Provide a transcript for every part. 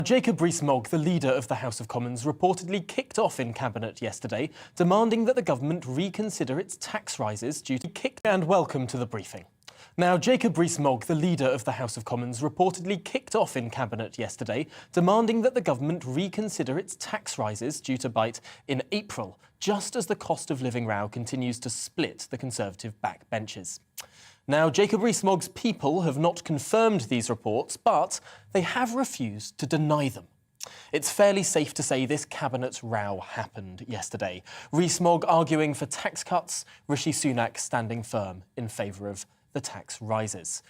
Jacob Rees-Mogg, the leader of the House of Commons, reportedly kicked off in Cabinet yesterday, demanding that the government reconsider its tax rises due to And welcome to the briefing. Now, Jacob Rees-Mogg, the leader of the House of Commons, reportedly kicked off in Cabinet yesterday, demanding that the government reconsider its tax rises due to bite in April, just as the cost of living row continues to split the Conservative backbenches. Now, Jacob Rees-Mogg's people have not confirmed these reports, but they have refused to deny them. It's fairly safe to say this cabinet row happened yesterday. Rees-Mogg arguing for tax cuts, Rishi Sunak standing firm in favour of the tax rises.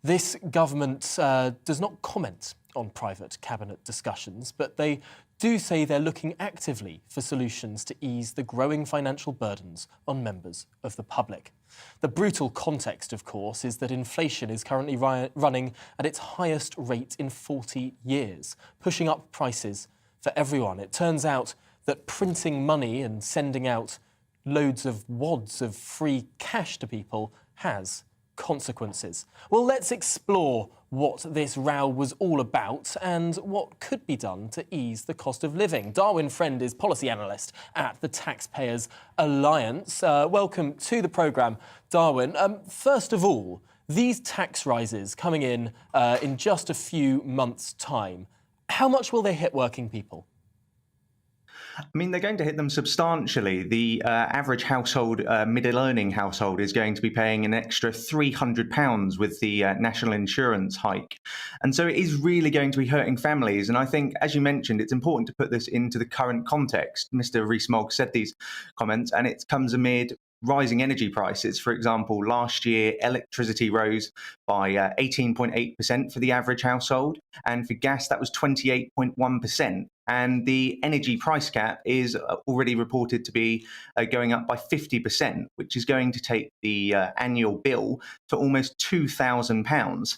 This government does not comment on private cabinet discussions, but they do say they're looking actively for solutions to ease the growing financial burdens on members of the public. The brutal context, of course, is that inflation is currently running at its highest rate in 40 years, pushing up prices for everyone. It turns out that printing money and sending out loads of wads of free cash to people has consequences. Well, let's explore what this row was all about and what could be done to ease the cost of living. Darwin Friend is policy analyst at the Taxpayers Alliance. Welcome to the programme, Darwin. First of all, these tax rises coming in just a few months' time, how much will they hit working people? I mean, they're going to hit them substantially. The average household, middle-earning household, is going to be paying an extra £300 with the national insurance hike. And so it is really going to be hurting families. And I think, as you mentioned, it's important to put this into the current context. Mr. Rees-Mogg said these comments, and it comes amid rising energy prices. For example, last year, electricity rose by 18.8% for the average household, and for gas, that was 28.1%. And the energy price cap is already reported to be going up by 50%, which is going to take the annual bill to almost £2,000.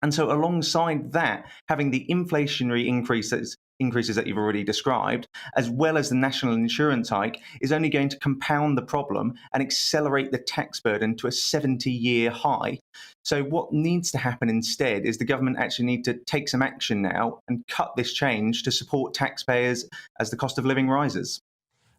And so alongside that, having the inflationary increases that you've already described, as well as the national insurance hike, is only going to compound the problem and accelerate the tax burden to a 70-year high. So what needs to happen instead is the government actually need to take some action now and cut this change to support taxpayers as the cost of living rises.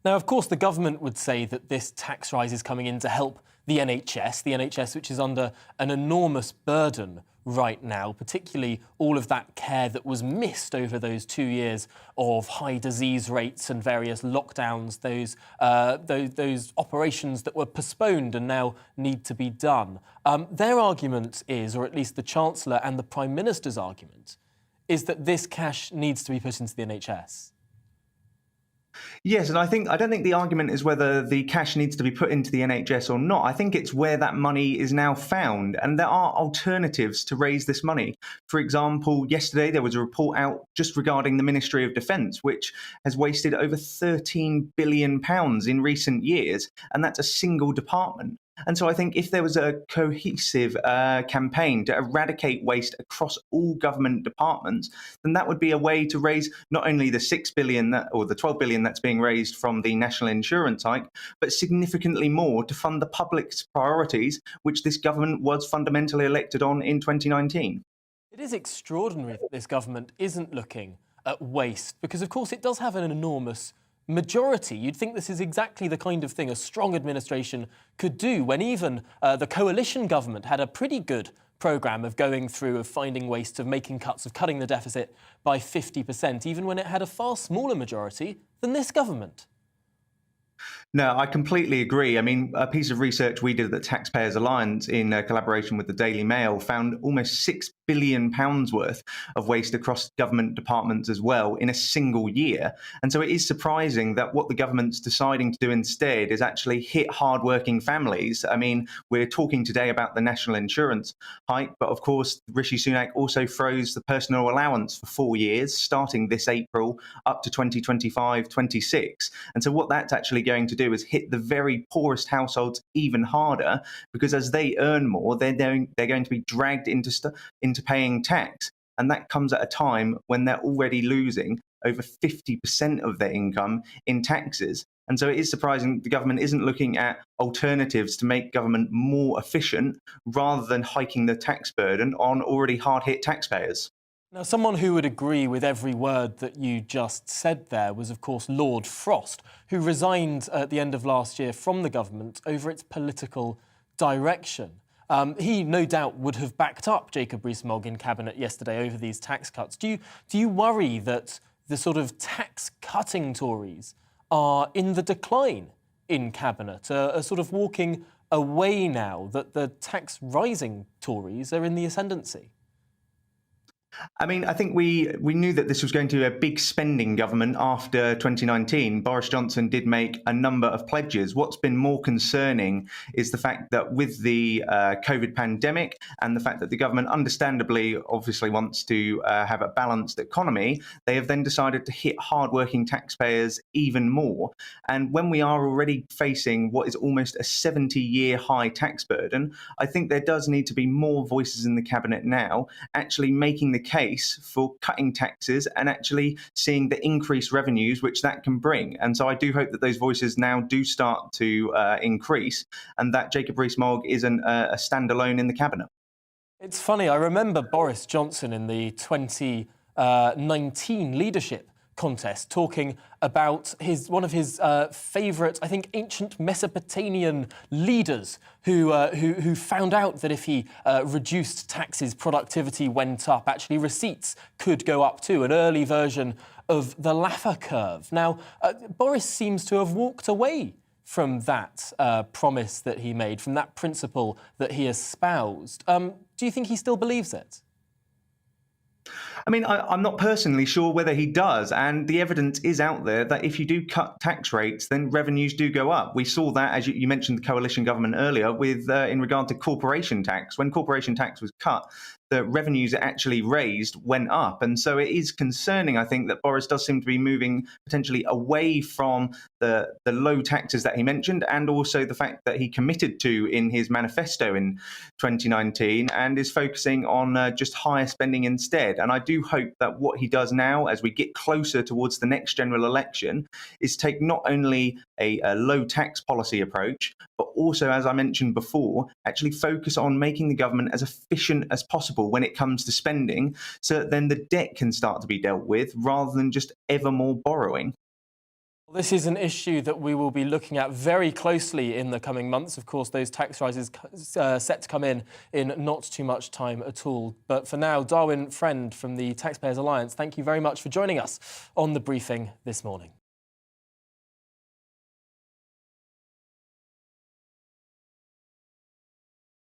Now, of course, the government would say that this tax rise is coming in to help the NHS, which is under an enormous burden right now, particularly all of that care that was missed over those 2 years of high disease rates and various lockdowns, those operations that were postponed and now need to be done. Their argument is, or at least the Chancellor and the Prime Minister's argument, is that this cash needs to be put into the NHS. Yes, and I don't think the argument is whether the cash needs to be put into the NHS or not. I think it's where that money is now found, and there are alternatives to raise this money. For example, yesterday there was a report out just regarding the Ministry of Defence, which has wasted over £13 billion in recent years, and that's a single department. And so I think if there was a cohesive campaign to eradicate waste across all government departments, then that would be a way to raise not only the £6 billion or the £12 billion that's being raised from the national insurance hike, but significantly more to fund the public's priorities, which this government was fundamentally elected on in 2019. It is extraordinary that this government isn't looking at waste, because, of course, it does have an enormous majority. You'd think this is exactly the kind of thing a strong administration could do, when even the coalition government had a pretty good programme of going through, of finding waste, of making cuts, of cutting the deficit by 50%, even when it had a far smaller majority than this government. No, I completely agree. I mean, a piece of research we did at the Taxpayers Alliance in collaboration with the Daily Mail found almost £6 billion worth of waste across government departments as well in a single year. And so it is surprising that what the government's deciding to do instead is actually hit hardworking families. I mean, we're talking today about the national insurance hike, but of course, Rishi Sunak also froze the personal allowance for 4 years, starting this April up to 2025-26. And so what that's actually going to do is hit the very poorest households even harder, because as they earn more, they're going to be dragged into paying tax. And that comes at a time when they're already losing over 50% of their income in taxes. And so it is surprising the government isn't looking at alternatives to make government more efficient rather than hiking the tax burden on already hard-hit taxpayers. Now, someone who would agree with every word that you just said there was, of course, Lord Frost, who resigned at the end of last year from the government over its political direction. He no doubt would have backed up Jacob Rees-Mogg in cabinet yesterday over these tax cuts. Do you worry that the sort of tax-cutting Tories are in the decline in cabinet, are sort of walking away now, that the tax-rising Tories are in the ascendancy? I mean, I think we knew that this was going to be a big spending government after 2019. Boris Johnson did make a number of pledges. What's been more concerning is the fact that with the COVID pandemic and the fact that the government understandably obviously wants to have a balanced economy, they have then decided to hit hardworking taxpayers even more. And when we are already facing what is almost a 70-year high tax burden, I think there does need to be more voices in the cabinet now actually making the case for cutting taxes and actually seeing the increased revenues which that can bring. And so I do hope that those voices now do start to increase, and that Jacob Rees-Mogg isn't a standalone in the cabinet. It's funny, I remember Boris Johnson in the 2019 leadership contest talking about one of his favourite, I think, ancient Mesopotamian leaders who found out that if he reduced taxes, productivity went up. Actually, receipts could go up too, an early version of the Laffer curve. Now, Boris seems to have walked away from that promise that he made, from that principle that he espoused. Do you think he still believes it? I mean, I'm not personally sure whether he does, and the evidence is out there that if you do cut tax rates, then revenues do go up. We saw that, as you mentioned, the coalition government earlier, with in regard to corporation tax. When corporation tax was cut, the revenues it actually raised went up, and so it is concerning. I think that Boris does seem to be moving potentially away from the low taxes that he mentioned, and also the fact that he committed to in his manifesto in 2019, and is focusing on just higher spending instead. And I do hope that what he does now, as we get closer towards the next general election, is take not only a low tax policy approach, but also, as I mentioned before, actually focus on making the government as efficient as possible when it comes to spending, so that then the debt can start to be dealt with rather than just ever more borrowing. This is an issue that we will be looking at very closely in the coming months. Of course, those tax rises set to come in not too much time at all. But for now, Darwin Friend from the Taxpayers Alliance, thank you very much for joining us on the briefing this morning.